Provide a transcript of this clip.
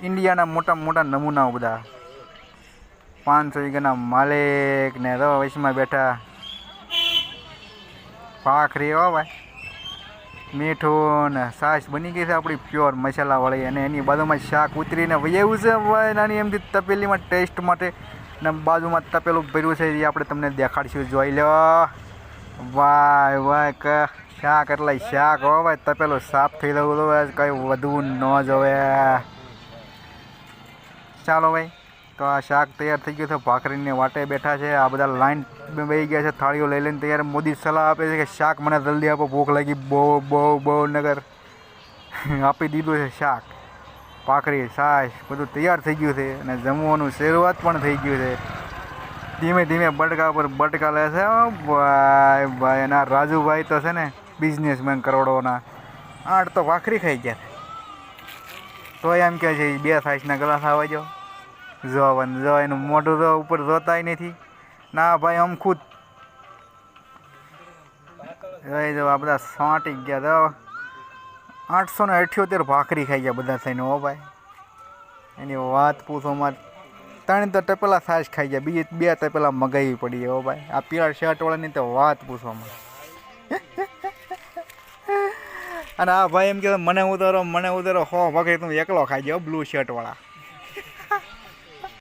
ઇન્ડિયાના મોટા મોટા નમૂનાઓ બધા 500 વીઘાના માલિક ને તો વૈશમાં બેઠા ભાખરી હો ભાઈ, મીઠું ને છાશ બની ગઈ છે આપણી પ્યોર મસાલાવાળી, અને એની બાજુમાં શાક ઉતરીને વયું છે ભાઈ નાની એમથી તપેલીમાં ટેસ્ટ માટે, ને બાજુમાં તપેલું ભર્યું છે એ આપણે તમને દેખાડશું, જોઈ લો ભાઈ ભાઈ કે શાક એટલે શાક હો ભાઈ, તપેલું સાફ થઈ રહ્યું હતું, કંઈ વધુ ન જોવે. ચાલો ભાઈ, તો આ શાક તૈયાર થઈ ગયું છે, ભાખરીને વાટે બેઠા છે, આ બધા લાઈન બેસી ગયા છે થાળીઓ લઈ લઈને તૈયાર. મોદી સલાહ આપે છે કે શાક મને જલ્દી આપો, ભૂખ લાગી બહુ બહુ બહુ નગર. આપી દીધું છે શાક, ભાખરી, છાશ બધું તૈયાર થઈ ગયું છે, અને જમવાનું શરૂઆત પણ થઈ ગયું છે. ધીમે ધીમે બટકા પર બટકા લે છે ભાઈ ભાઈ. અને આ રાજુભાઈ તો છે ને બિઝનેસમેન કરોડોના, 8 તો ભાખરી ખાઈ ગયા, તો એમ કહે છે 2 છાશના ગ્લાસ આવવા જો. જો એનું મોઢું તો ઉપર જોતાય નથી ના ભાઈ, આમ ખુદ જો આ બધા સાંટી ગયા તો 878 ભાખરી ખાઈ ગયા બધા થઈને હો ભાઈ. એની વાત પૂછોમાં, 3 તો તપેલા છાશ ખાઈ ગયા, બીજી 2 તપેલા મગાવી પડી હો ભાઈ. આ પીળા શર્ટવાળાની તો વાત પૂછવામાં. અને આ ભાઈ એમ કે મને ઉતારો 100 ભાખરી તું એકલો ખાઈ ગયો, બ્લુ શર્ટવાળા.